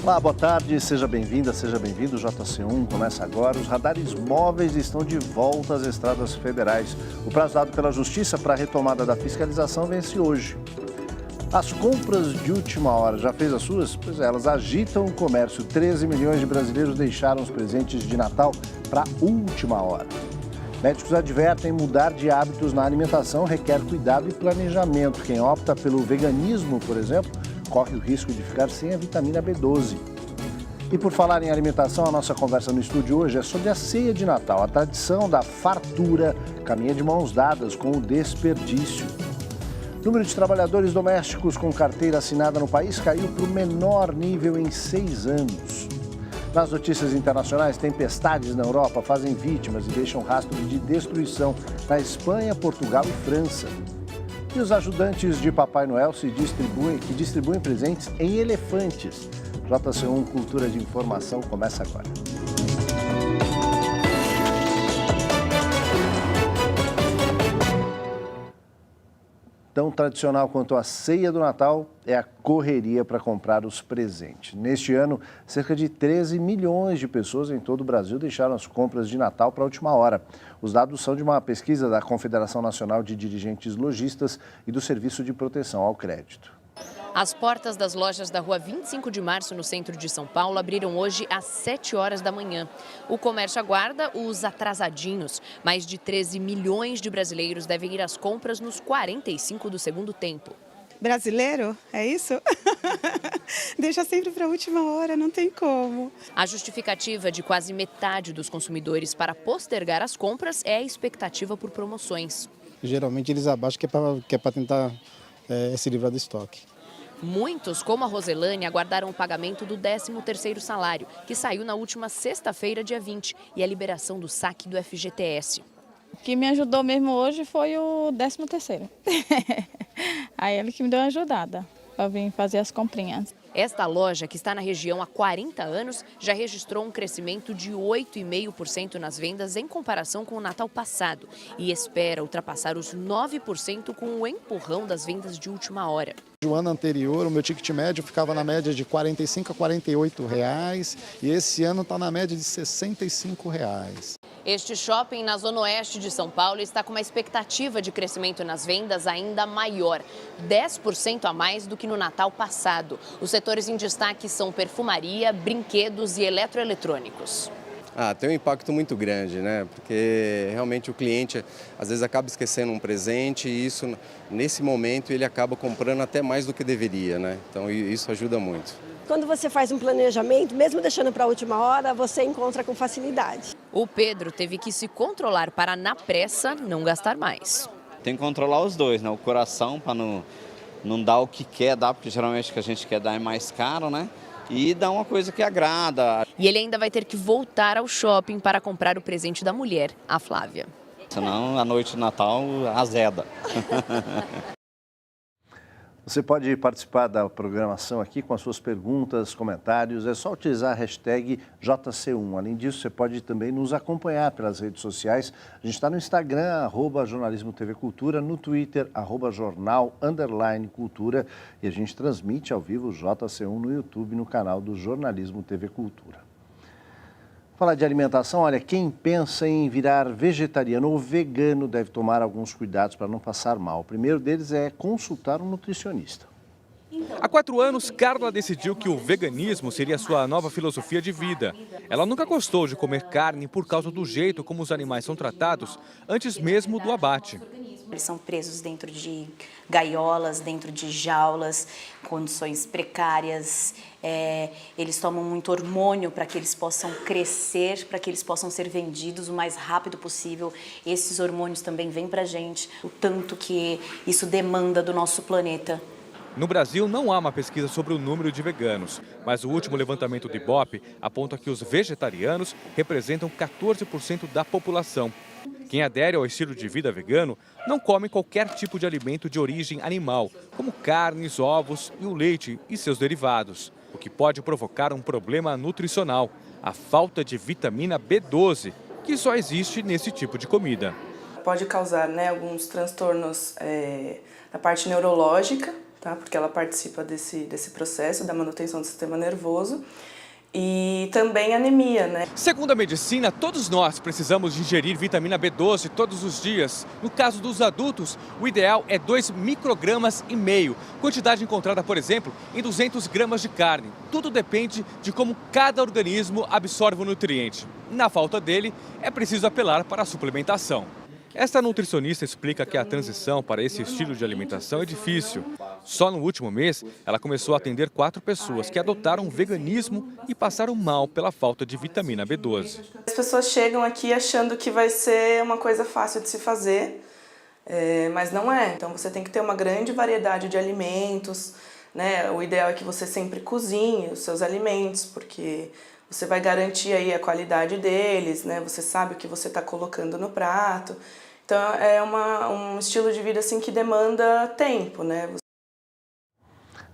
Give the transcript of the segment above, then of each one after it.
Olá, boa tarde, seja bem-vinda, seja bem-vindo. O JC1 começa agora. Os radares móveis estão de volta às estradas federais. O prazo dado pela Justiça para a retomada da fiscalização vence hoje. As compras de última hora, já fez as suas? Pois é, elas agitam o comércio. 13 milhões de brasileiros deixaram os presentes de Natal para a última hora. Médicos advertem mudar de hábitos na alimentação requer cuidado e planejamento. Quem opta pelo veganismo, por exemplo, corre o risco de ficar sem a vitamina B12. E por falar em alimentação, a nossa conversa no estúdio hoje é sobre a ceia de Natal. A tradição da fartura caminha de mãos dadas com o desperdício. O número de trabalhadores domésticos com carteira assinada no país caiu para o menor nível em 6 anos. Nas notícias internacionais, tempestades na Europa fazem vítimas e deixam rastros de destruição na Espanha, Portugal e França. E os ajudantes de Papai Noel que distribuem presentes em elefantes. JC1 Cultura de Informação começa agora. Tão tradicional quanto a ceia do Natal é a correria para comprar os presentes. Neste ano, cerca de 13 milhões de pessoas em todo o Brasil deixaram as compras de Natal para a última hora. Os dados são de uma pesquisa da Confederação Nacional de Dirigentes Lojistas e do Serviço de Proteção ao Crédito. As portas das lojas da Rua 25 de Março, no centro de São Paulo, abriram hoje às 7 horas da manhã. O comércio aguarda os atrasadinhos. Mais de 13 milhões de brasileiros devem ir às compras nos 45 do segundo tempo. Brasileiro? É isso? Deixa sempre para a última hora, não tem como. A justificativa de quase metade dos consumidores para postergar as compras é a expectativa por promoções. Geralmente eles abaixam que é para tentar se livrar do estoque. Muitos, como a Roselane, aguardaram o pagamento do 13º salário, que saiu na última sexta-feira, dia 20, e a liberação do saque do FGTS. O que me ajudou mesmo hoje foi o 13º. Aí ele que me deu uma ajudada para vir fazer as comprinhas. Esta loja, que está na região há 40 anos, já registrou um crescimento de 8,5% nas vendas em comparação com o Natal passado e espera ultrapassar os 9% com o empurrão das vendas de última hora. No ano anterior, o meu ticket médio ficava na média de R$ 45 a R$ 48 e esse ano está na média de R$ 65. Este shopping na zona oeste de São Paulo está com uma expectativa de crescimento nas vendas ainda maior, 10% a mais do que no Natal passado. Os setores em destaque são perfumaria, brinquedos e eletroeletrônicos. Tem um impacto muito grande, né? Porque realmente o cliente às vezes acaba esquecendo um presente e isso, nesse momento, ele acaba comprando até mais do que deveria, né? Então isso ajuda muito. Quando você faz um planejamento, mesmo deixando para a última hora, você encontra com facilidade. O Pedro teve que se controlar para, na pressa, não gastar mais. Tem que controlar os dois, né? O coração para não dar o que quer dar, porque geralmente o que a gente quer dar é mais caro, né? E dar uma coisa que agrada. E ele ainda vai ter que voltar ao shopping para comprar o presente da mulher, a Flávia. Senão a noite de Natal azeda. Você pode participar da programação aqui com as suas perguntas, comentários. É só utilizar a hashtag JC1. Além disso, você pode também nos acompanhar pelas redes sociais. A gente está no Instagram, @jornalismo TV Cultura, no Twitter, @jornal_cultura. E a gente transmite ao vivo o JC1 no YouTube, no canal do Jornalismo TV Cultura. Falar de alimentação, olha, quem pensa em virar vegetariano ou vegano deve tomar alguns cuidados para não passar mal. O primeiro deles é consultar um nutricionista. Há 4 anos, Carla decidiu que o veganismo seria sua nova filosofia de vida. Ela nunca gostou de comer carne por causa do jeito como os animais são tratados, antes mesmo do abate. Eles são presos dentro de gaiolas, dentro de jaulas, condições precárias. Eles tomam muito hormônio para que eles possam crescer, para que eles possam ser vendidos o mais rápido possível. Esses hormônios também vêm para a gente, o tanto que isso demanda do nosso planeta. No Brasil, não há uma pesquisa sobre o número de veganos, mas o último levantamento do Ibope aponta que os vegetarianos representam 14% da população. Quem adere ao estilo de vida vegano não come qualquer tipo de alimento de origem animal, como carnes, ovos e o leite e seus derivados, o que pode provocar um problema nutricional, a falta de vitamina B12, que só existe nesse tipo de comida. Pode causar alguns transtornos da parte neurológica, tá? Porque ela participa desse processo da manutenção do sistema nervoso. E também anemia, né? Segundo a medicina, todos nós precisamos de ingerir vitamina B12 todos os dias. No caso dos adultos, o ideal é 2,5 microgramas, quantidade encontrada, por exemplo, em 200 gramas de carne. Tudo depende de como cada organismo absorve o nutriente. Na falta dele, é preciso apelar para a suplementação. Esta nutricionista explica que a transição para esse estilo de alimentação é difícil. Só no último mês, ela começou a atender 4 pessoas que adotaram o veganismo e passaram mal pela falta de vitamina B12. As pessoas chegam aqui achando que vai ser uma coisa fácil de se fazer, mas não é. Então você tem que ter uma grande variedade de alimentos, né? O ideal é que você sempre cozinhe os seus alimentos, porque você vai garantir aí a qualidade deles, né? Você sabe o que você está colocando no prato. Então é um estilo de vida assim que demanda tempo, né?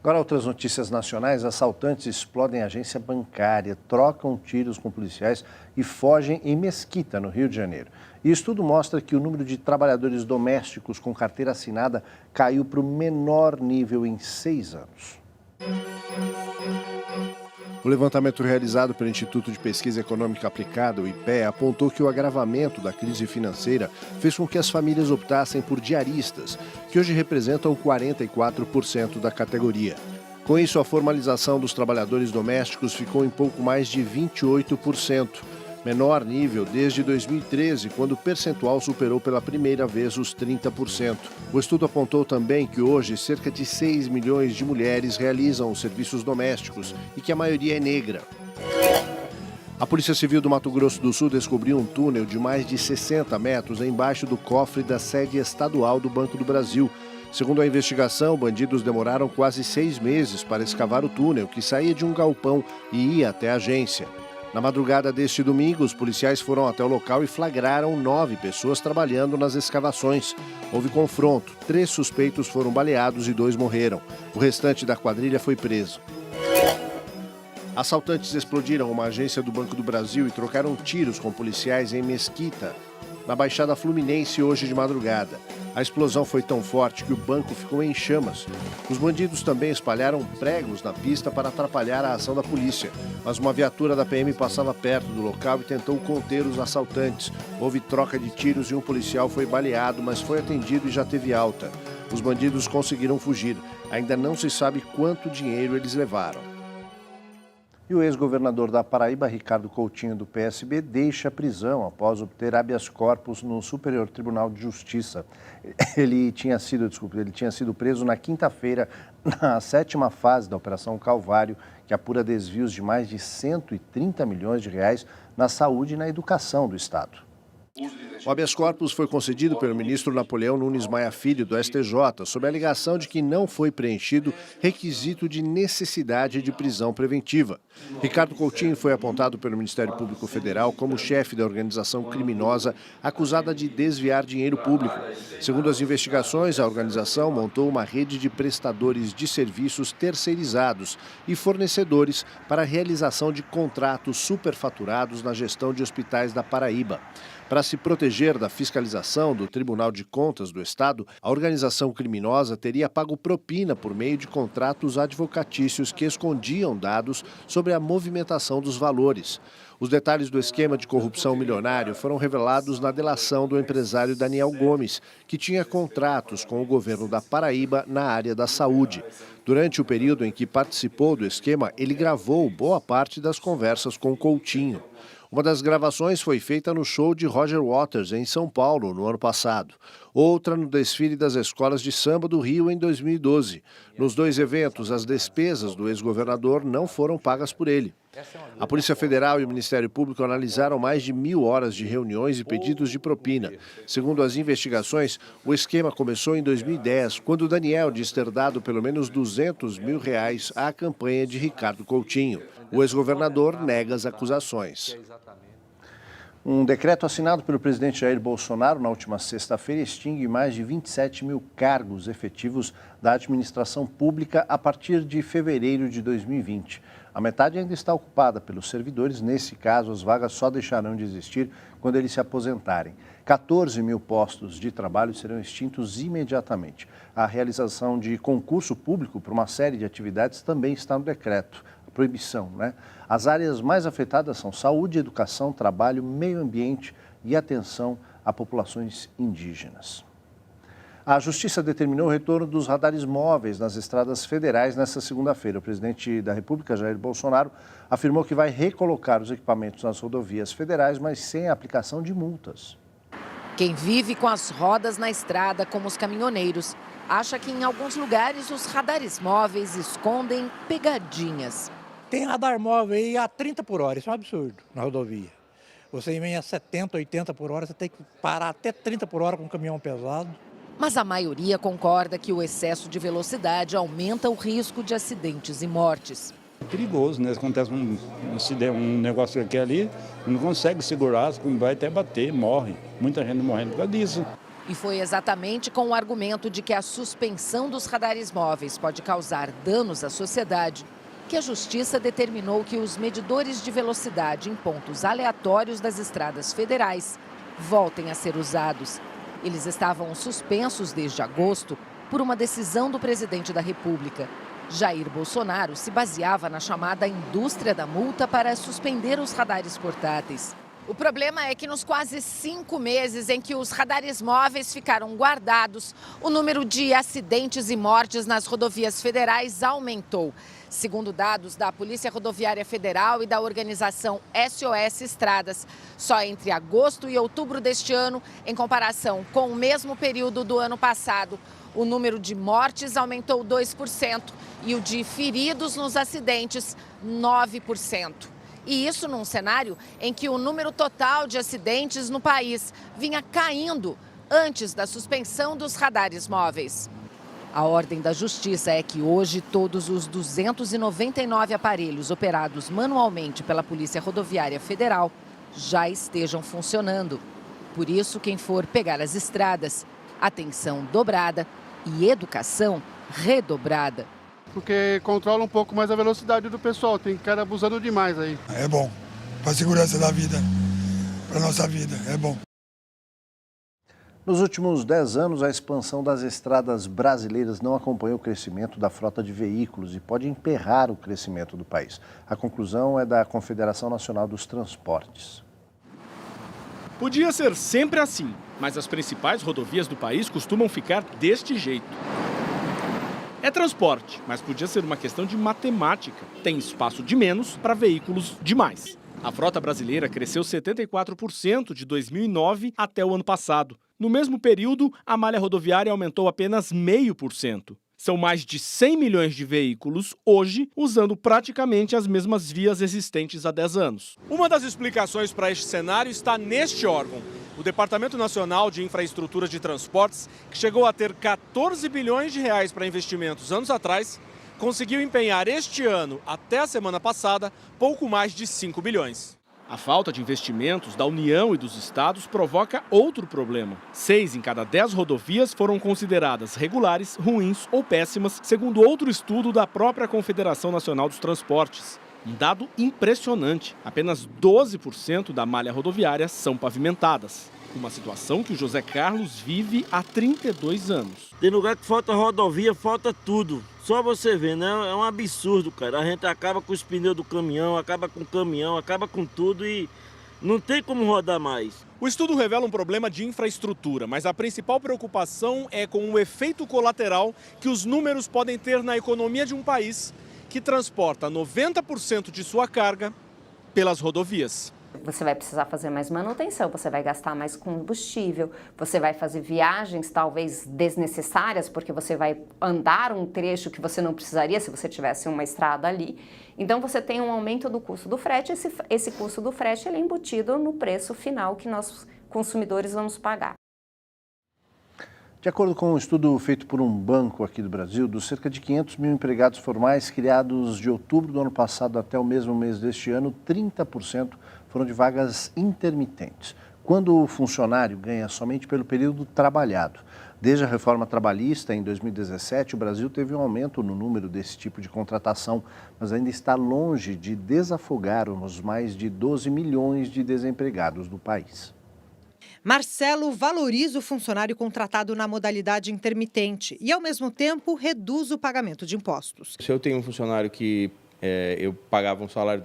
Agora, outras notícias nacionais: assaltantes explodem agência bancária, trocam tiros com policiais e fogem em Mesquita, no Rio de Janeiro. E estudo mostra que o número de trabalhadores domésticos com carteira assinada caiu para o menor nível em 6 anos. O levantamento realizado pelo Instituto de Pesquisa Econômica Aplicada, o IPEA, apontou que o agravamento da crise financeira fez com que as famílias optassem por diaristas, que hoje representam 44% da categoria. Com isso, a formalização dos trabalhadores domésticos ficou em pouco mais de 28%, menor nível desde 2013, quando o percentual superou pela primeira vez os 30%. O estudo apontou também que hoje cerca de 6 milhões de mulheres realizam os serviços domésticos e que a maioria é negra. A Polícia Civil do Mato Grosso do Sul descobriu um túnel de mais de 60 metros embaixo do cofre da sede estadual do Banco do Brasil. Segundo a investigação, bandidos demoraram quase 6 meses para escavar o túnel, que saía de um galpão e ia até a agência. Na madrugada deste domingo, os policiais foram até o local e flagraram 9 pessoas trabalhando nas escavações. Houve confronto, 3 suspeitos foram baleados e 2 morreram. O restante da quadrilha foi preso. Assaltantes explodiram uma agência do Banco do Brasil e trocaram tiros com policiais em Mesquita, na Baixada Fluminense, hoje de madrugada. A explosão foi tão forte que o banco ficou em chamas. Os bandidos também espalharam pregos na pista para atrapalhar a ação da polícia. Mas uma viatura da PM passava perto do local e tentou conter os assaltantes. Houve troca de tiros e um policial foi baleado, mas foi atendido e já teve alta. Os bandidos conseguiram fugir. Ainda não se sabe quanto dinheiro eles levaram. E o ex-governador da Paraíba, Ricardo Coutinho, do PSB, deixa a prisão após obter habeas corpus no Superior Tribunal de Justiça. Ele tinha sido preso na quinta-feira, na 7ª fase da Operação Calvário, que apura desvios de mais de 130 milhões de reais na saúde e na educação do Estado. O habeas corpus foi concedido pelo ministro Napoleão Nunes Maia Filho, do STJ, sob a alegação de que não foi preenchido requisito de necessidade de prisão preventiva. Ricardo Coutinho foi apontado pelo Ministério Público Federal como chefe da organização criminosa acusada de desviar dinheiro público. Segundo as investigações, a organização montou uma rede de prestadores de serviços terceirizados e fornecedores para a realização de contratos superfaturados na gestão de hospitais da Paraíba. Para se proteger da fiscalização do Tribunal de Contas do Estado, a organização criminosa teria pago propina por meio de contratos advocatícios que escondiam dados sobre a movimentação dos valores. Os detalhes do esquema de corrupção milionário foram revelados na delação do empresário Daniel Gomes, que tinha contratos com o governo da Paraíba na área da saúde. Durante o período em que participou do esquema, ele gravou boa parte das conversas com Coutinho. Uma das gravações foi feita no show de Roger Waters, em São Paulo, no ano passado. Outra no desfile das escolas de samba do Rio, em 2012. Nos 2 eventos, as despesas do ex-governador não foram pagas por ele. A Polícia Federal e o Ministério Público analisaram mais de 1.000 horas de reuniões e pedidos de propina. Segundo as investigações, o esquema começou em 2010, quando Daniel diz ter dado pelo menos R$200 mil à campanha de Ricardo Coutinho. O ex-governador nega as acusações. Um decreto assinado pelo presidente Jair Bolsonaro na última sexta-feira extingue mais de 27 mil cargos efetivos da administração pública a partir de fevereiro de 2020. A metade ainda está ocupada pelos servidores. Nesse caso, as vagas só deixarão de existir quando eles se aposentarem. 14 mil postos de trabalho serão extintos imediatamente. A realização de concurso público para uma série de atividades também está no decreto. A proibição, né? As áreas mais afetadas são saúde, educação, trabalho, meio ambiente e atenção a populações indígenas. A Justiça determinou o retorno dos radares móveis nas estradas federais nesta segunda-feira. O presidente da República, Jair Bolsonaro, afirmou que vai recolocar os equipamentos nas rodovias federais, mas sem a aplicação de multas. Quem vive com as rodas na estrada, como os caminhoneiros, acha que em alguns lugares os radares móveis escondem pegadinhas. Tem radar móvel aí a 30 por hora, isso é um absurdo na rodovia. Você vem a 70, 80 por hora, você tem que parar até 30 por hora com um caminhão pesado. Mas a maioria concorda que o excesso de velocidade aumenta o risco de acidentes e mortes. É perigoso, né? Acontece um negócio aqui ali, não consegue segurar, vai até bater, morre. Muita gente morrendo por causa disso. E foi exatamente com o argumento de que a suspensão dos radares móveis pode causar danos à sociedade que a Justiça determinou que os medidores de velocidade em pontos aleatórios das estradas federais voltem a ser usados. Eles estavam suspensos desde agosto por uma decisão do presidente da República. Jair Bolsonaro se baseava na chamada indústria da multa para suspender os radares portáteis. O problema é que nos quase 5 meses em que os radares móveis ficaram guardados, o número de acidentes e mortes nas rodovias federais aumentou. Segundo dados da Polícia Rodoviária Federal e da organização SOS Estradas, só entre agosto e outubro deste ano, em comparação com o mesmo período do ano passado, o número de mortes aumentou 2% e o de feridos nos acidentes, 9%. E isso num cenário em que o número total de acidentes no país vinha caindo antes da suspensão dos radares móveis. A ordem da Justiça é que hoje todos os 299 aparelhos operados manualmente pela Polícia Rodoviária Federal já estejam funcionando. Por isso, quem for pegar as estradas, atenção dobrada e educação redobrada. Porque controla um pouco mais a velocidade do pessoal, tem cara abusando demais aí. É bom, para a segurança da vida, para a nossa vida, é bom. Nos últimos 10 anos, a expansão das estradas brasileiras não acompanhou o crescimento da frota de veículos e pode emperrar o crescimento do país. A conclusão é da Confederação Nacional dos Transportes. Podia ser sempre assim, mas as principais rodovias do país costumam ficar deste jeito. É transporte, mas podia ser uma questão de matemática. Tem espaço de menos para veículos de mais. A frota brasileira cresceu 74% de 2009 até o ano passado. No mesmo período, a malha rodoviária aumentou apenas 0,5%. São mais de 100 milhões de veículos hoje usando praticamente as mesmas vias existentes há 10 anos. Uma das explicações para este cenário está neste órgão. O Departamento Nacional de Infraestrutura de Transportes, que chegou a ter 14 bilhões de reais para investimentos anos atrás, conseguiu empenhar este ano, até a semana passada, pouco mais de 5 bilhões. A falta de investimentos da União e dos estados provoca outro problema. 6 em cada 10 rodovias foram consideradas regulares, ruins ou péssimas, segundo outro estudo da própria Confederação Nacional dos Transportes. Um dado impressionante, apenas 12% da malha rodoviária são pavimentadas. Uma situação que o José Carlos vive há 32 anos. Tem lugar que falta rodovia, falta tudo. Só você ver, né? É um absurdo, cara. A gente acaba com os pneus do caminhão, acaba com o caminhão, acaba com tudo e não tem como rodar mais. O estudo revela um problema de infraestrutura, mas a principal preocupação é com o efeito colateral que os números podem ter na economia de um país que transporta 90% de sua carga pelas rodovias. Você vai precisar fazer mais manutenção, você vai gastar mais combustível, você vai fazer viagens talvez desnecessárias, porque você vai andar um trecho que você não precisaria se você tivesse uma estrada ali. Então você tem um aumento do custo do frete, esse custo do frete ele é embutido no preço final que nós consumidores vamos pagar. De acordo com um estudo feito por um banco aqui do Brasil, dos cerca de 500 mil empregados formais criados de outubro do ano passado até o mesmo mês deste ano, 30% foram de vagas intermitentes, quando o funcionário ganha somente pelo período trabalhado. Desde a reforma trabalhista, em 2017, o Brasil teve um aumento no número desse tipo de contratação, mas ainda está longe de desafogar os mais de 12 milhões de desempregados do país. Marcelo valoriza o funcionário contratado na modalidade intermitente e, ao mesmo tempo, reduz o pagamento de impostos. Se eu tenho um funcionário que eu pagava um salário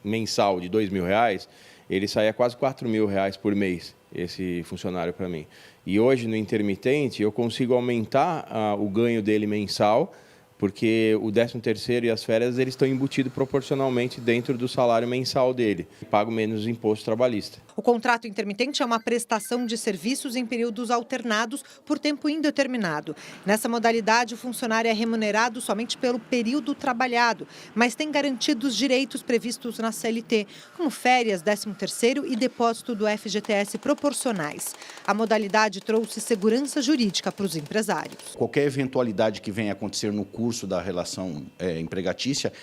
mensal de R$2.000, ele saía quase R$4.000 por mês, esse funcionário para mim. E hoje, no intermitente, eu consigo aumentar o ganho dele mensal, porque o 13º e as férias eles estão embutidos proporcionalmente dentro do salário mensal dele. Pago menos imposto trabalhista. O contrato intermitente é uma prestação de serviços em períodos alternados por tempo indeterminado. Nessa modalidade, o funcionário é remunerado somente pelo período trabalhado, mas tem garantidos direitos previstos na CLT, como férias, 13º e depósito do FGTS proporcionais. A modalidade trouxe segurança jurídica para os empresários. Qualquer eventualidade que venha acontecer no curso da relação empregatícia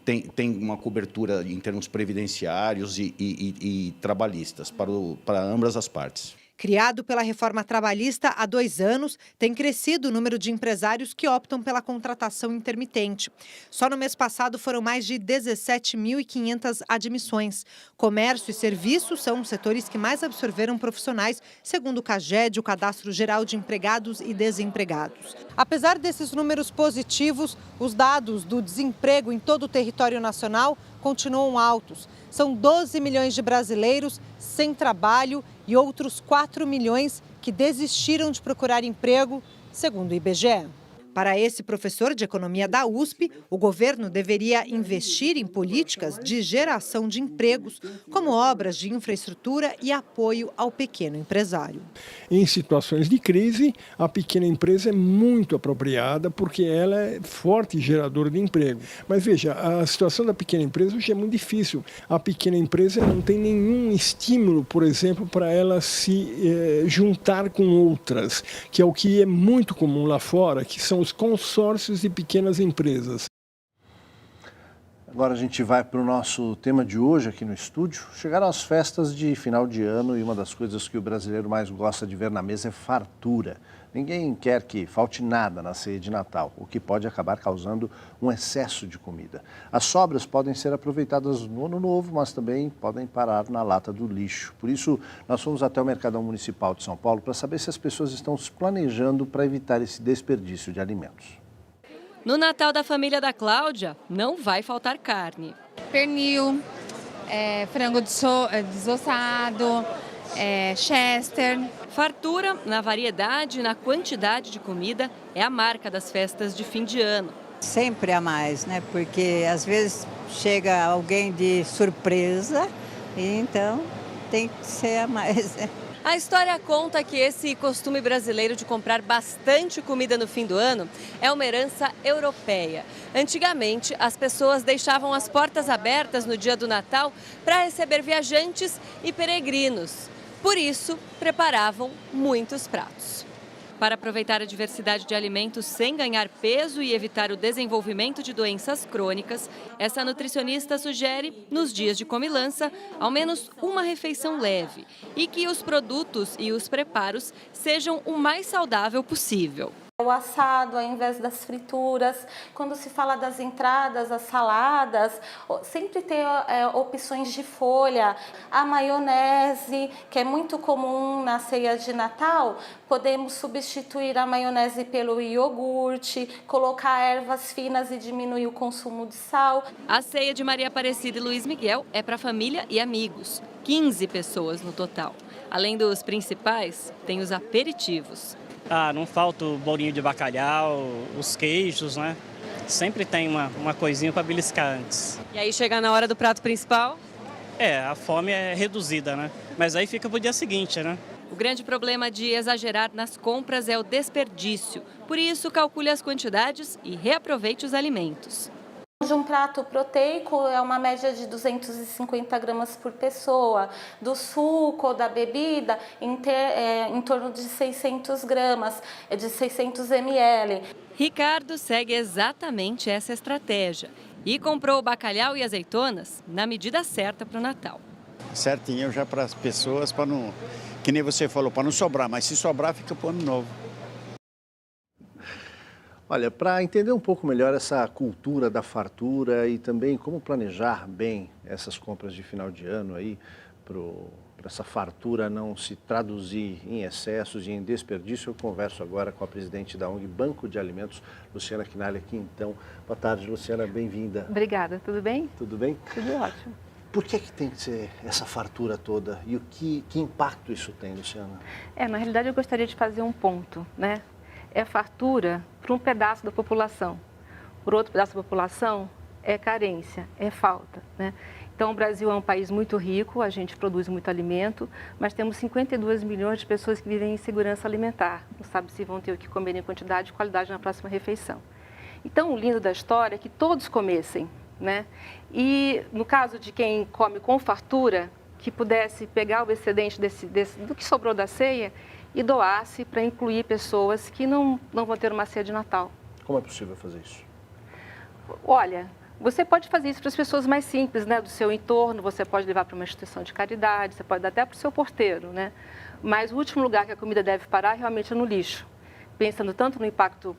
tem uma cobertura em termos previdenciários e trabalhistas para ambas as partes. Criado pela reforma trabalhista há 2 anos, tem crescido o número de empresários que optam pela contratação intermitente. Só no mês passado foram mais de 17.500 admissões. Comércio e serviços são os setores que mais absorveram profissionais, segundo o CAGED, o Cadastro Geral de Empregados e Desempregados. Apesar desses números positivos, os dados do desemprego em todo o território nacional continuam altos. São 12 milhões de brasileiros sem trabalho e outros 4 milhões que desistiram de procurar emprego, segundo o IBGE. Para esse professor de economia da USP, o governo deveria investir em políticas de geração de empregos, como obras de infraestrutura e apoio ao pequeno empresário. Em situações de crise, a pequena empresa é muito apropriada porque ela é forte geradora de emprego. Mas veja, a situação da pequena empresa hoje é muito difícil. A pequena empresa não tem nenhum estímulo, por exemplo, para ela se juntar com outras, que é o que é muito comum lá fora, que são os consórcios de pequenas empresas. Agora a gente vai para o nosso tema de hoje aqui no estúdio. Chegaram as festas de final de ano e uma das coisas que o brasileiro mais gosta de ver na mesa é fartura. Ninguém quer que falte nada na ceia de Natal, o que pode acabar causando um excesso de comida. As sobras podem ser aproveitadas no Ano Novo, mas também podem parar na lata do lixo. Por isso, nós fomos até o Mercadão Municipal de São Paulo para saber se as pessoas estão se planejando para evitar esse desperdício de alimentos. No Natal da família da Cláudia, não vai faltar carne. Pernil, frango desossado, chester. Fartura, na variedade e na quantidade de comida, é a marca das festas de fim de ano. Sempre a mais, né? Porque às vezes chega alguém de surpresa, e então tem que ser a mais. A história conta que esse costume brasileiro de comprar bastante comida no fim do ano é uma herança europeia. Antigamente, as pessoas deixavam as portas abertas no dia do Natal para receber viajantes e peregrinos. Por isso, preparavam muitos pratos. Para aproveitar a diversidade de alimentos sem ganhar peso e evitar o desenvolvimento de doenças crônicas, essa nutricionista sugere, nos dias de comilança, ao menos uma refeição leve e que os produtos e os preparos sejam o mais saudável possível. O assado ao invés das frituras, quando se fala das entradas, as saladas, sempre ter opções de folha. A maionese, que é muito comum na ceia de Natal, podemos substituir a maionese pelo iogurte, colocar ervas finas e diminuir o consumo de sal. A ceia de Maria Aparecida e Luiz Miguel é para família e amigos, 15 pessoas no total. Além dos principais, tem os aperitivos. Não falta o bolinho de bacalhau, os queijos, né? Sempre tem uma coisinha para beliscar antes. E aí chega na hora do prato principal? A fome é reduzida, né? Mas aí fica pro dia seguinte, né? O grande problema de exagerar nas compras é o desperdício. Por isso, calcule as quantidades e reaproveite os alimentos. De um prato proteico é uma média de 250 gramas por pessoa. Do suco ou da bebida, em torno de 600 gramas, de 600 ml. Ricardo segue exatamente essa estratégia e comprou o bacalhau e azeitonas na medida certa para o Natal. certinho já para as pessoas, para não, que nem você falou, para não sobrar, mas se sobrar fica para o ano novo. Olha, para entender um pouco melhor essa cultura da fartura e também como planejar bem essas compras de final de ano aí, para essa fartura não se traduzir em excessos e em desperdício, eu converso agora com a presidente da ONG Banco de Alimentos, Luciana Quinalha, aqui então. Boa tarde, Luciana, bem-vinda. Obrigada, tudo bem? Tudo bem? Tudo ótimo. Por que tem que ser essa fartura toda e que impacto isso tem, Luciana? Na realidade eu gostaria de fazer um ponto, né? É fartura para um pedaço da população. Por outro pedaço da população é carência, é falta, né? Então, o Brasil é um país muito rico, a gente produz muito alimento, mas temos 52 milhões de pessoas que vivem em insegurança alimentar. Não sabe se vão ter o que comer em quantidade e qualidade na próxima refeição. Então, o lindo da história é que todos comessem, né? E, no caso de quem come com fartura, que pudesse pegar o excedente do que sobrou da ceia e doasse para incluir pessoas que não vão ter uma ceia de Natal. Como é possível fazer isso? Olha, você pode fazer isso para as pessoas mais simples, né, do seu entorno, você pode levar para uma instituição de caridade, você pode dar até para o seu porteiro, né? Mas o último lugar que a comida deve parar realmente é no lixo, pensando tanto no impacto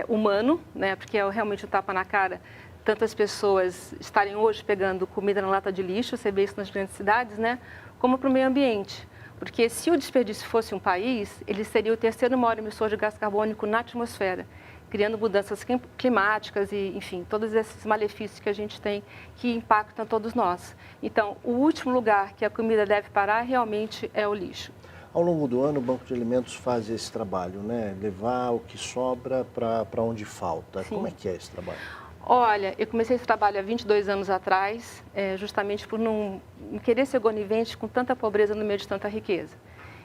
humano, né, porque é realmente um tapa na cara, tantas pessoas estarem hoje pegando comida na lata de lixo, você vê isso nas grandes cidades, né, como para o meio ambiente. Porque se o desperdício fosse um país, ele seria o terceiro maior emissor de gás carbônico na atmosfera, criando mudanças climáticas e, enfim, todos esses malefícios que a gente tem que impactam todos nós. Então, o último lugar que a comida deve parar realmente é o lixo. Ao longo do ano, o Banco de Alimentos faz esse trabalho, né? Levar o que sobra para onde falta. Sim. Como é que é esse trabalho? Olha, eu comecei esse trabalho há 22 anos atrás, justamente por não querer ser conivente com tanta pobreza no meio de tanta riqueza.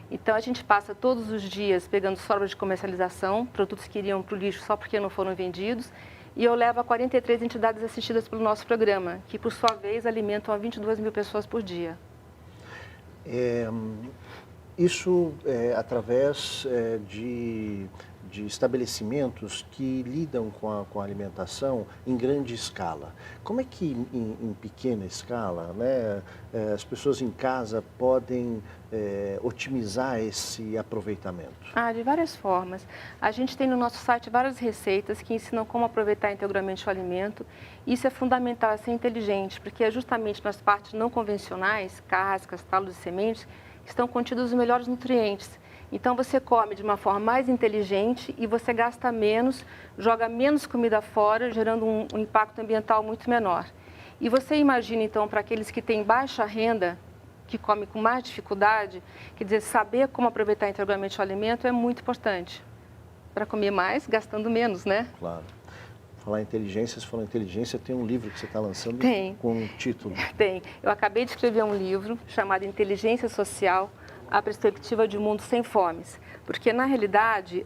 Então, a gente passa todos os dias pegando sobras de comercialização, produtos que iriam para o lixo só porque não foram vendidos, e eu levo a 43 entidades assistidas pelo nosso programa, que, por sua vez, alimentam a 22 mil pessoas por dia. Isso é através de estabelecimentos que lidam com a alimentação em grande escala. Como é que em pequena escala, né, as pessoas em casa podem otimizar esse aproveitamento? De várias formas. A gente tem no nosso site várias receitas que ensinam como aproveitar integralmente o alimento. Isso é fundamental, é ser inteligente, porque é justamente nas partes não convencionais, cascas, talos e sementes, que estão contidos os melhores nutrientes. Então, você come de uma forma mais inteligente e você gasta menos, joga menos comida fora, gerando um impacto ambiental muito menor. E você imagina, então, para aqueles que têm baixa renda, que comem com mais dificuldade, quer dizer, saber como aproveitar integralmente o alimento é muito importante. Para comer mais, gastando menos, né? Claro. Falar em inteligência, você falou em inteligência, tem um livro que você está lançando com um título. Tem. Eu acabei de escrever um livro chamado Inteligência Social, a perspectiva de um mundo sem fomes. Porque, na realidade,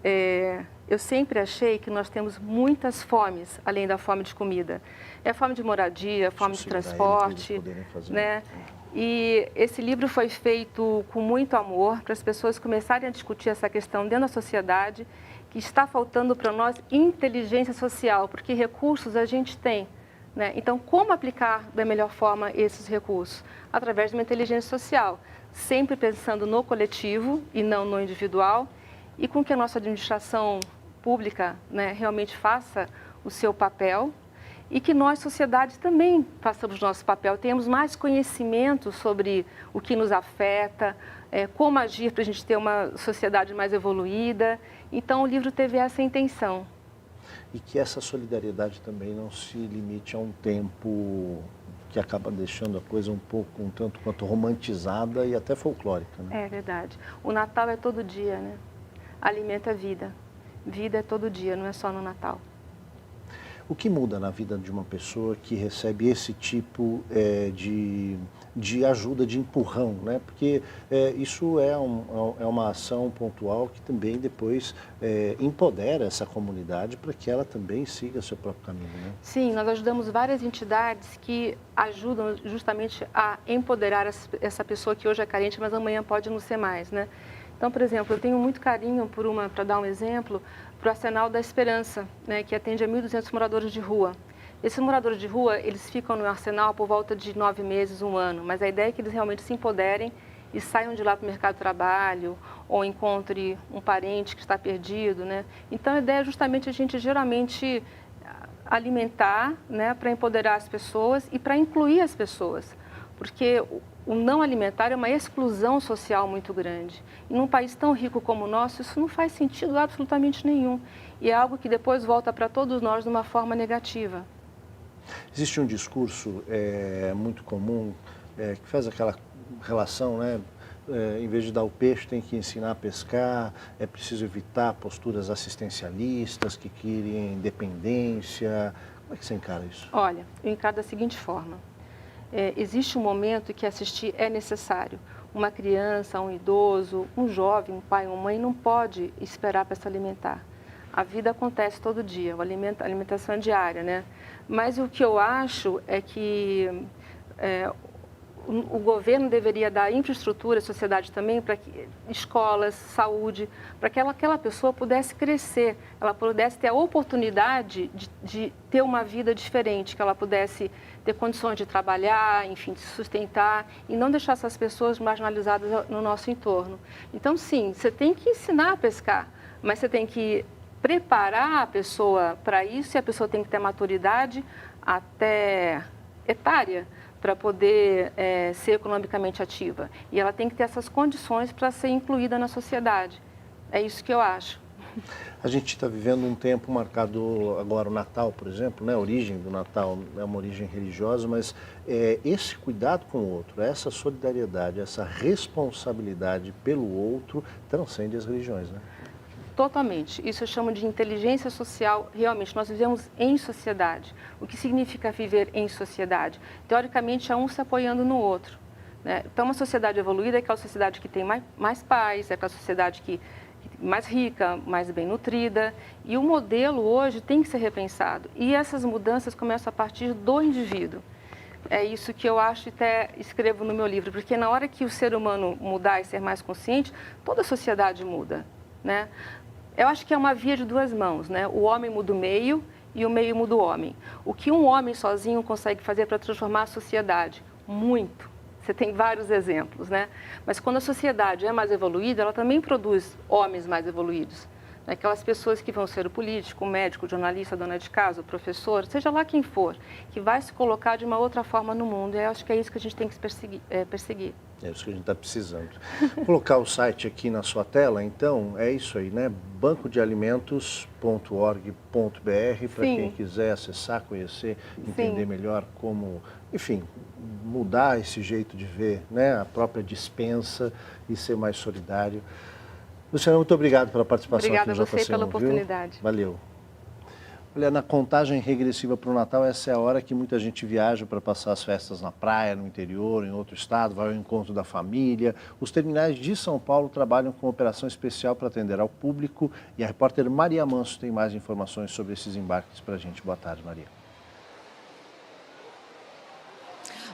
eu sempre achei que nós temos muitas fomes, além da fome de comida. É fome de moradia, fome de transporte, né? E esse livro foi feito com muito amor para as pessoas começarem a discutir essa questão dentro da sociedade, que está faltando para nós inteligência social, porque recursos a gente tem, né? Então, como aplicar da melhor forma esses recursos? Através de uma inteligência social, sempre pensando no coletivo e não no individual, e com que a nossa administração pública, né, realmente faça o seu papel e que nós, sociedade, também façamos o nosso papel, tenhamos mais conhecimento sobre o que nos afeta, como agir para a gente ter uma sociedade mais evoluída. Então, o livro teve essa intenção. E que essa solidariedade também não se limite a um tempo que acaba deixando a coisa um tanto quanto romantizada e até folclórica, né? É verdade. O Natal é todo dia, né? Alimento é vida. Vida é todo dia, não é só no Natal. O que muda na vida de uma pessoa que recebe esse tipo de ajuda, de empurrão, né? Porque isso é uma ação pontual que também depois empodera essa comunidade para que ela também siga seu próprio caminho, né? Sim, nós ajudamos várias entidades que ajudam justamente a empoderar essa pessoa que hoje é carente, mas amanhã pode não ser mais, né? Então, por exemplo, eu tenho muito carinho para dar um exemplo, para o Arsenal da Esperança, né, que atende a 1.200 moradores de rua. Esses moradores de rua, eles ficam no arsenal por volta de 9 meses, 1 ano, mas a ideia é que eles realmente se empoderem e saiam de lá para o mercado de trabalho ou encontre um parente que está perdido, né? Então, a ideia é justamente a gente geralmente alimentar, né, para empoderar as pessoas e para incluir as pessoas, porque o não alimentar é uma exclusão social muito grande. E num país tão rico como o nosso, isso não faz sentido absolutamente nenhum. E é algo que depois volta para todos nós de uma forma negativa. Existe um discurso muito comum que faz aquela relação, né? Em vez de dar o peixe, tem que ensinar a pescar, é preciso evitar posturas assistencialistas que querem independência. Como é que você encara isso? Olha, eu encaro da seguinte forma. Existe um momento que assistir é necessário. Uma criança, um idoso, um jovem, um pai, uma mãe não pode esperar para se alimentar. A vida acontece todo dia, a alimentação é diária, né? Mas o que eu acho é que o governo deveria dar infraestrutura, a sociedade também, para que escolas, saúde, para que aquela pessoa pudesse crescer, ela pudesse ter a oportunidade de ter uma vida diferente, que ela pudesse ter condições de trabalhar, enfim, de se sustentar e não deixar essas pessoas marginalizadas no nosso entorno. Então, sim, você tem que ensinar a pescar, mas você tem que preparar a pessoa para isso e a pessoa tem que ter maturidade até etária para poder ser economicamente ativa. E ela tem que ter essas condições para ser incluída na sociedade. É isso que eu acho. A gente está vivendo um tempo marcado agora, o Natal, por exemplo, né? A origem do Natal é uma origem religiosa, mas esse cuidado com o outro, essa solidariedade, essa responsabilidade pelo outro transcende as religiões, né? Totalmente. Isso eu chamo de inteligência social. Realmente, nós vivemos em sociedade. O que significa viver em sociedade? Teoricamente, é um se apoiando no outro, né? Então, uma sociedade evoluída é aquela sociedade que tem mais paz, é aquela sociedade que mais rica, mais bem nutrida. E o modelo hoje tem que ser repensado. E essas mudanças começam a partir do indivíduo. É isso que eu acho e até escrevo no meu livro, porque na hora que o ser humano mudar e ser mais consciente, toda a sociedade muda, né? Eu acho que é uma via de duas mãos, né? O homem muda o meio e o meio muda o homem. O que um homem sozinho consegue fazer para transformar a sociedade? Muito. Você tem vários exemplos, né? Mas quando a sociedade é mais evoluída, ela também produz homens mais evoluídos. Aquelas pessoas que vão ser o político, o médico, o jornalista, a dona de casa, o professor, seja lá quem for, que vai se colocar de uma outra forma no mundo. E eu acho que é isso que a gente tem que perseguir. É isso que a gente está precisando. Vou colocar o site aqui na sua tela, então, é isso aí, né? bancodealimentos.org.br, para quem quiser acessar, conhecer, entender melhor como, enfim, mudar esse jeito de ver, né? A própria despensa e ser mais solidário. Luciana, muito obrigado pela participação aqui no JC1. Obrigada a você pela oportunidade. Valeu. Olha, na contagem regressiva para o Natal, essa é a hora que muita gente viaja para passar as festas na praia, no interior, em outro estado, vai ao encontro da família. Os terminais de São Paulo trabalham com operação especial para atender ao público e a repórter Maria Manso tem mais informações sobre esses embarques para a gente. Boa tarde, Maria.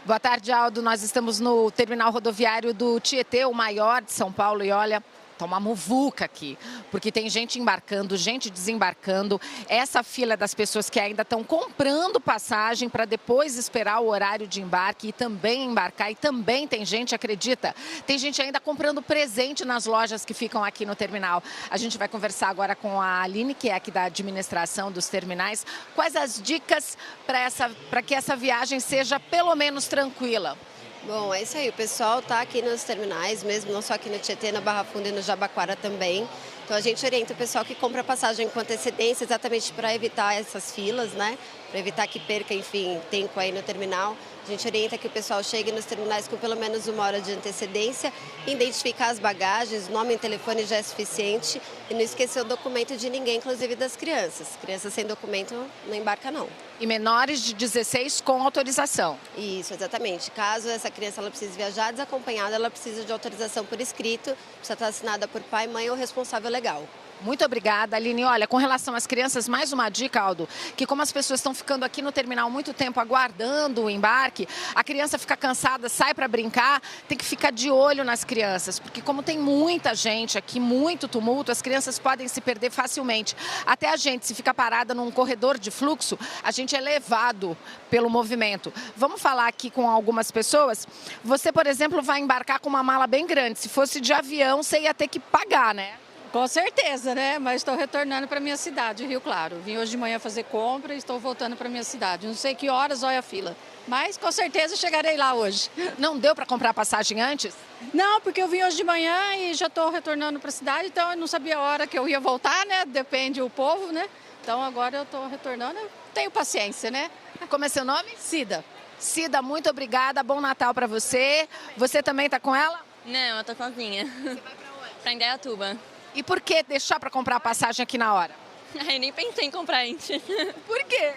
Boa tarde, Aldo. Nós estamos no terminal rodoviário do Tietê, o maior de São Paulo, e olha, tá uma muvuca aqui, porque tem gente embarcando, gente desembarcando. Essa fila das pessoas que ainda estão comprando passagem para depois esperar o horário de embarque e também embarcar. E também tem gente, acredita, tem gente ainda comprando presente nas lojas que ficam aqui no terminal. A gente vai conversar agora com a Aline, que é aqui da administração dos terminais. Quais as dicas para que essa viagem seja pelo menos tranquila? Bom, é isso aí, o pessoal está aqui nos terminais mesmo, não só aqui no Tietê, na Barra Funda e no Jabaquara também. Então a gente orienta o pessoal que compra passagem com antecedência exatamente para evitar essas filas, né? Para evitar que perca, enfim, tempo aí no terminal. A gente orienta que o pessoal chegue nos terminais com pelo menos 1 hora de antecedência, identificar as bagagens, nome e telefone já é suficiente e não esquecer o documento de ninguém, inclusive das crianças. Crianças sem documento não embarca não. E menores de 16 com autorização. Isso, exatamente. Caso essa criança ela precise viajar desacompanhada, ela precisa de autorização por escrito, precisa estar assinada por pai, mãe ou responsável legal. Muito obrigada, Aline. Olha, com relação às crianças, mais uma dica, Aldo, que como as pessoas estão ficando aqui no terminal muito tempo aguardando o embarque, a criança fica cansada, sai para brincar, tem que ficar de olho nas crianças, porque como tem muita gente aqui, muito tumulto, as crianças podem se perder facilmente. Até a gente, se fica parada num corredor de fluxo, a gente é levado pelo movimento. Vamos falar aqui com algumas pessoas. Você, por exemplo, vai embarcar com uma mala bem grande. Se fosse de avião, você ia ter que pagar, né? Com certeza, né? Mas estou retornando para minha cidade, Rio Claro. Vim hoje de manhã fazer compra e estou voltando para minha cidade. Não sei que horas olha a fila, mas com certeza chegarei lá hoje. Não deu para comprar passagem antes? Não, porque eu vim hoje de manhã e já estou retornando para a cidade, então eu não sabia a hora que eu ia voltar, né? Depende do povo, né? Então agora eu estou retornando, eu tenho paciência, né? Como é seu nome? Cida. Cida, muito obrigada, bom Natal para você. Você também está com ela? Não, eu tô sozinha. Você vai pra onde? Pra Indaiatuba. E por que deixar para comprar passagem aqui na hora? Ai, nem pensei em comprar antes. Por quê?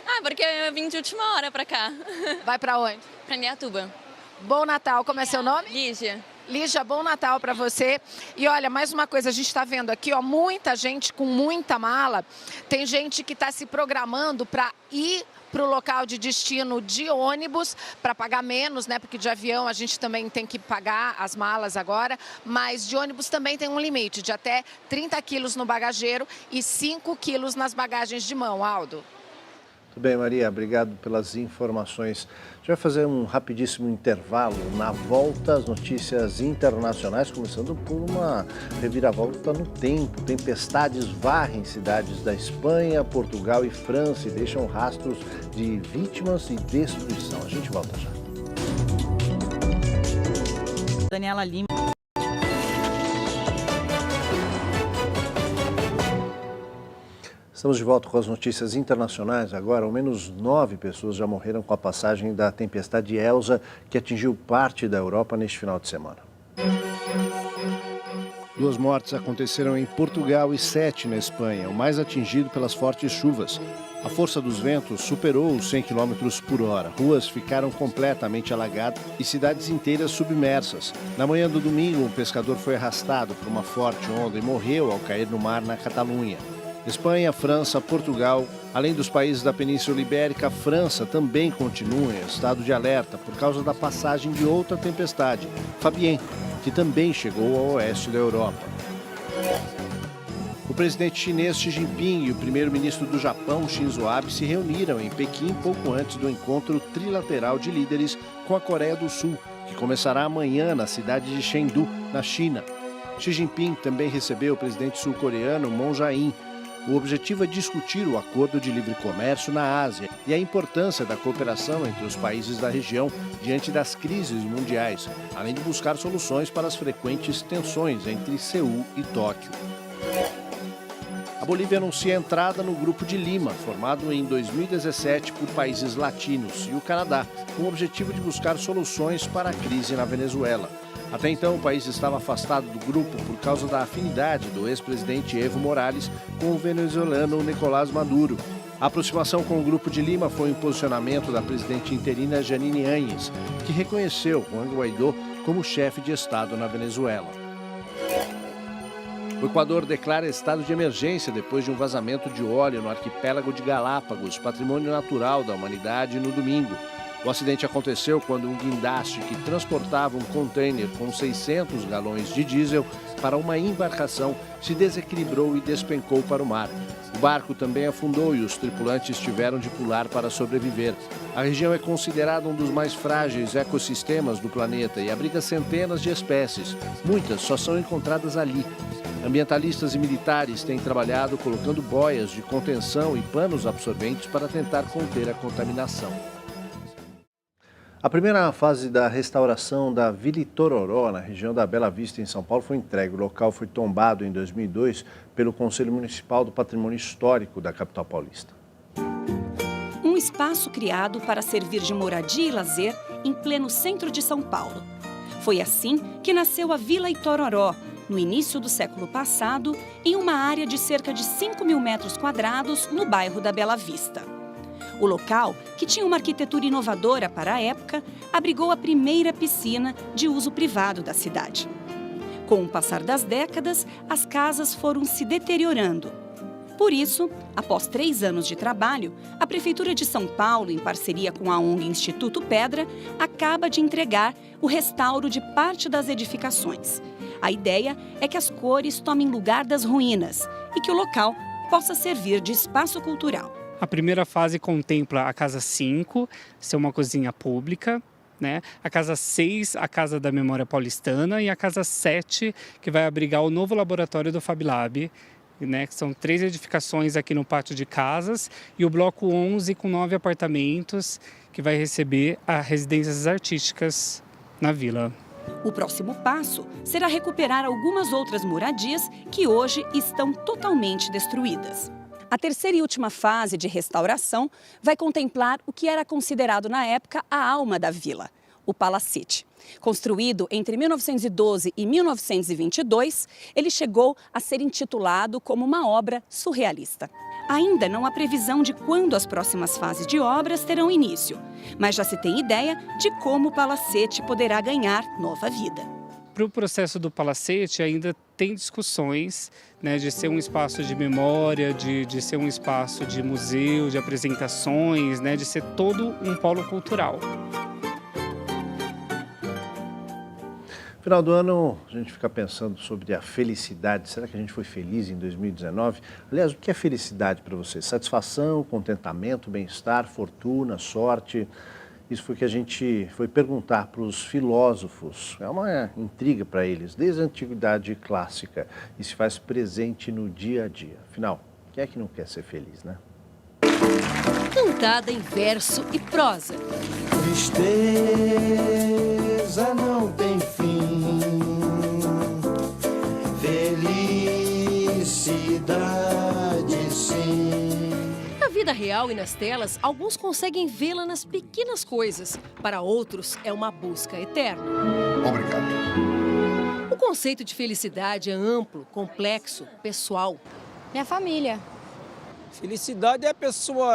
Ah, porque eu vim de última hora pra cá. Vai pra onde? Pra Indaiatuba. Bom Natal, como é seu nome? Lígia. Lígia, bom Natal para você. E olha, mais uma coisa, a gente está vendo aqui, ó, muita gente com muita mala. Tem gente que está se programando para ir para o local de destino de ônibus, para pagar menos, né? Porque de avião a gente também tem que pagar as malas agora, mas de ônibus também tem um limite de até 30 quilos no bagageiro e 5 quilos nas bagagens de mão, Aldo. Muito bem, Maria, obrigado pelas informações. A gente vai fazer um rapidíssimo intervalo. Na volta, as notícias internacionais, começando por uma reviravolta no tempo. Tempestades varrem cidades da Espanha, Portugal e França e deixam rastros de vítimas e destruição. A gente volta já. Daniela Lima. Estamos de volta com as notícias internacionais. Agora, ao menos 9 pessoas já morreram com a passagem da tempestade Elsa, que atingiu parte da Europa neste final de semana. 2 mortes aconteceram em Portugal e 7 na Espanha, o mais atingido pelas fortes chuvas. A força dos ventos superou os 100 km por hora. Ruas ficaram completamente alagadas e cidades inteiras submersas. Na manhã do domingo, um pescador foi arrastado por uma forte onda e morreu ao cair no mar na Catalunha. Espanha, França, Portugal, além dos países da Península Ibérica, a França também continua em estado de alerta por causa da passagem de outra tempestade, Fabienne, que também chegou ao oeste da Europa. O presidente chinês Xi Jinping e o primeiro-ministro do Japão, Shinzo Abe, se reuniram em Pequim pouco antes do encontro trilateral de líderes com a Coreia do Sul, que começará amanhã na cidade de Chengdu, na China. Xi Jinping também recebeu o presidente sul-coreano Moon Jae-in. O objetivo é discutir o acordo de livre comércio na Ásia e a importância da cooperação entre os países da região diante das crises mundiais, além de buscar soluções para as frequentes tensões entre Seul e Tóquio. A Bolívia anuncia a entrada no Grupo de Lima, formado em 2017 por países latinos, e o Canadá, com o objetivo de buscar soluções para a crise na Venezuela. Até então, o país estava afastado do grupo por causa da afinidade do ex-presidente Evo Morales com o venezuelano Nicolás Maduro. A aproximação com o Grupo de Lima foi um posicionamento da presidente interina Janine Áñez, que reconheceu Juan Guaidó como chefe de Estado na Venezuela. O Equador declara estado de emergência depois de um vazamento de óleo no arquipélago de Galápagos, patrimônio natural da humanidade, no domingo. O acidente aconteceu quando um guindaste que transportava um container com 600 galões de diesel para uma embarcação se desequilibrou e despencou para o mar. O barco também afundou e os tripulantes tiveram de pular para sobreviver. A região é considerada um dos mais frágeis ecossistemas do planeta e abriga centenas de espécies. Muitas só são encontradas ali. Ambientalistas e militares têm trabalhado colocando boias de contenção e panos absorventes para tentar conter a contaminação. A primeira fase da restauração da Vila Itororó, na região da Bela Vista, em São Paulo, foi entregue. O local foi tombado em 2002 pelo Conselho Municipal do Patrimônio Histórico da capital paulista. Um espaço criado para servir de moradia e lazer em pleno centro de São Paulo. Foi assim que nasceu a Vila Itororó, no início do século passado, em uma área de cerca de 5.000 metros quadrados no bairro da Bela Vista. O local, que tinha uma arquitetura inovadora para a época, abrigou a primeira piscina de uso privado da cidade. Com o passar das décadas, as casas foram se deteriorando. Por isso, após 3 anos de trabalho, a Prefeitura de São Paulo, em parceria com a ONG Instituto Pedra, acaba de entregar o restauro de parte das edificações. A ideia é que as cores tomem lugar das ruínas e que o local possa servir de espaço cultural. A primeira fase contempla a Casa 5, ser uma cozinha pública, né? A Casa 6, a Casa da Memória Paulistana, e a Casa 7, que vai abrigar o novo laboratório do Fab Lab, né, que são 3 edificações aqui no pátio de casas, e o bloco 11 com 9 apartamentos, que vai receber as residências artísticas na vila. O próximo passo será recuperar algumas outras moradias que hoje estão totalmente destruídas. A terceira e última fase de restauração vai contemplar o que era considerado na época a alma da vila, o Palacete. Construído entre 1912 e 1922, ele chegou a ser intitulado como uma obra surrealista. Ainda não há previsão de quando as próximas fases de obras terão início, mas já se tem ideia de como o Palacete poderá ganhar nova vida. Para o processo do Palacete ainda tem discussões, né, de ser um espaço de memória, de ser um espaço de museu, de apresentações, né, de ser todo um polo cultural. Final do ano, a gente fica pensando sobre a felicidade. Será que a gente foi feliz em 2019? Aliás, o que é felicidade para você? Satisfação, contentamento, bem-estar, fortuna, sorte? Isso foi o que a gente foi perguntar para os filósofos. É uma intriga para eles, desde a antiguidade clássica, e se faz presente no dia a dia. Afinal, quem é que não quer ser feliz, né? Cantada em verso e prosa. Tristeza não tem fim, felicidade sim. Na vida real e nas telas, alguns conseguem vê-la nas pequenas coisas. Para outros, é uma busca eterna. Obrigado. O conceito de felicidade é amplo, complexo, pessoal. Minha família. Felicidade é a pessoa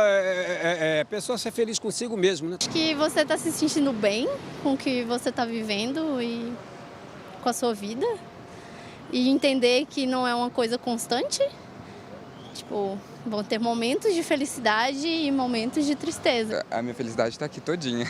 ser feliz consigo mesmo, né? Acho que você está se sentindo bem com o que você está vivendo e com a sua vida. E entender que não é uma coisa constante. Tipo, vão ter momentos de felicidade e momentos de tristeza. A minha felicidade está aqui todinha.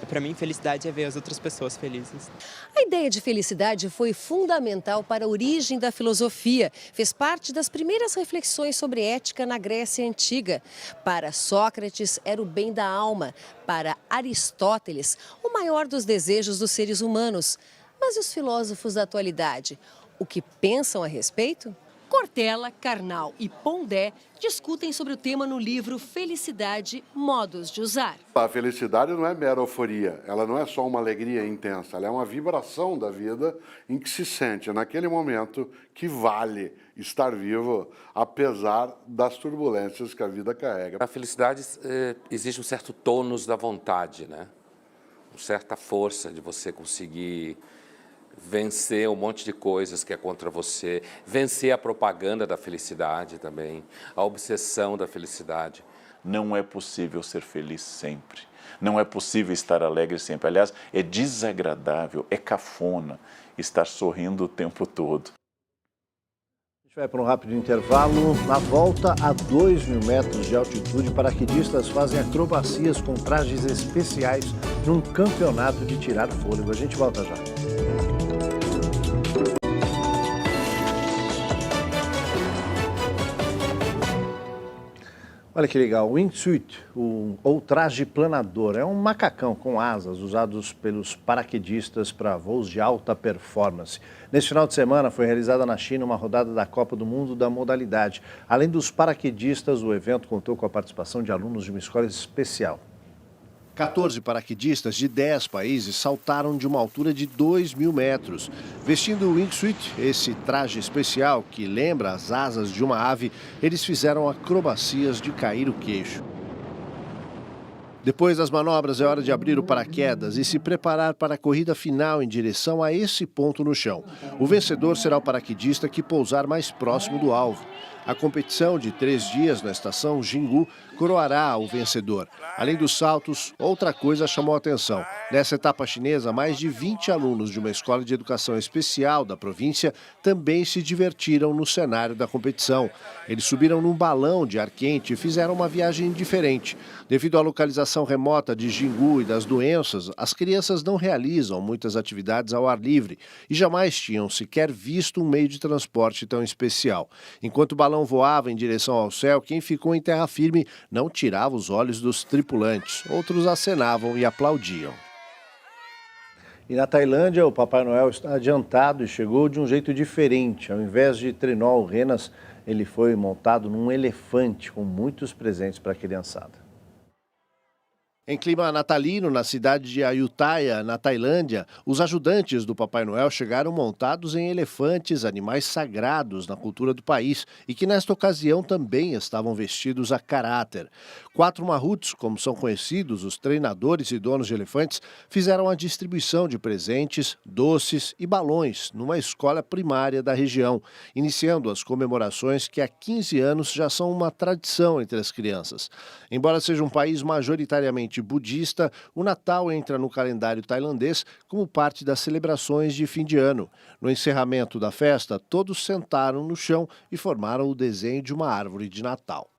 Para mim, felicidade é ver as outras pessoas felizes. A ideia de felicidade foi fundamental para a origem da filosofia. Fez parte das primeiras reflexões sobre ética na Grécia Antiga. Para Sócrates, era o bem da alma. Para Aristóteles, o maior dos desejos dos seres humanos. Mas e os filósofos da atualidade? O que pensam a respeito? Cortella, Karnal e Pondé discutem sobre o tema no livro Felicidade, Modos de Usar. A felicidade não é mera euforia, ela não é só uma alegria intensa, ela é uma vibração da vida em que se sente naquele momento que vale estar vivo, apesar das turbulências que a vida carrega. Na felicidade existe um certo tônus da vontade, né? Uma certa força de você conseguir vencer um monte de coisas que é contra você, vencer a propaganda da felicidade também, a obsessão da felicidade. Não é possível ser feliz sempre, não é possível estar alegre sempre. Aliás, é desagradável, é cafona estar sorrindo o tempo todo. A gente vai para um rápido intervalo. Na volta a 2.000 metros de altitude, paraquedistas fazem acrobacias com trajes especiais num campeonato de tirar fôlego. A gente volta já. Olha que legal, o wingsuit, ou traje planador, é um macacão com asas usados pelos paraquedistas para voos de alta performance. Nesse final de semana foi realizada na China uma rodada da Copa do Mundo da modalidade. Além dos paraquedistas, o evento contou com a participação de alunos de uma escola especial. 14 paraquedistas de 10 países saltaram de uma altura de 2.000 metros. Vestindo o wingsuit, esse traje especial que lembra as asas de uma ave, eles fizeram acrobacias de cair o queixo. Depois das manobras, é hora de abrir o paraquedas e se preparar para a corrida final em direção a esse ponto no chão. O vencedor será o paraquedista que pousar mais próximo do alvo. A competição de 3 dias na estação Jingu coroará o vencedor. Além dos saltos, outra coisa chamou a atenção. Nessa etapa chinesa, mais de 20 alunos de uma escola de educação especial da província também se divertiram no cenário da competição. Eles subiram num balão de ar quente e fizeram uma viagem diferente. Devido à localização remota de Jingu e das doenças, as crianças não realizam muitas atividades ao ar livre e jamais tinham sequer visto um meio de transporte tão especial. Enquanto o balão voava em direção ao céu, quem ficou em terra firme não tirava os olhos dos tripulantes. Outros acenavam e aplaudiam. E na Tailândia, o Papai Noel está adiantado e chegou de um jeito diferente. Ao invés de trenó renas, ele foi montado num elefante com muitos presentes para a criançada. Em clima natalino, na cidade de Ayutthaya, na Tailândia, os ajudantes do Papai Noel chegaram montados em elefantes, animais sagrados na cultura do país, e que nesta ocasião também estavam vestidos a caráter. 4 mahuts, como são conhecidos os treinadores e donos de elefantes, fizeram a distribuição de presentes, doces e balões numa escola primária da região, iniciando as comemorações que há 15 anos já são uma tradição entre as crianças. Embora seja um país majoritariamente budista, o Natal entra no calendário tailandês como parte das celebrações de fim de ano. No encerramento da festa, todos sentaram no chão e formaram o desenho de uma árvore de Natal.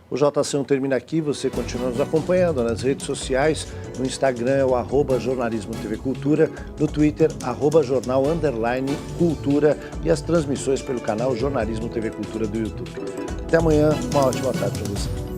O JC1 termina aqui, você continua nos acompanhando nas redes sociais, no Instagram é o @jornalismo TV Cultura, no Twitter @jornal_cultura e as transmissões pelo canal Jornalismo TV Cultura do YouTube. Até amanhã, uma ótima tarde para você.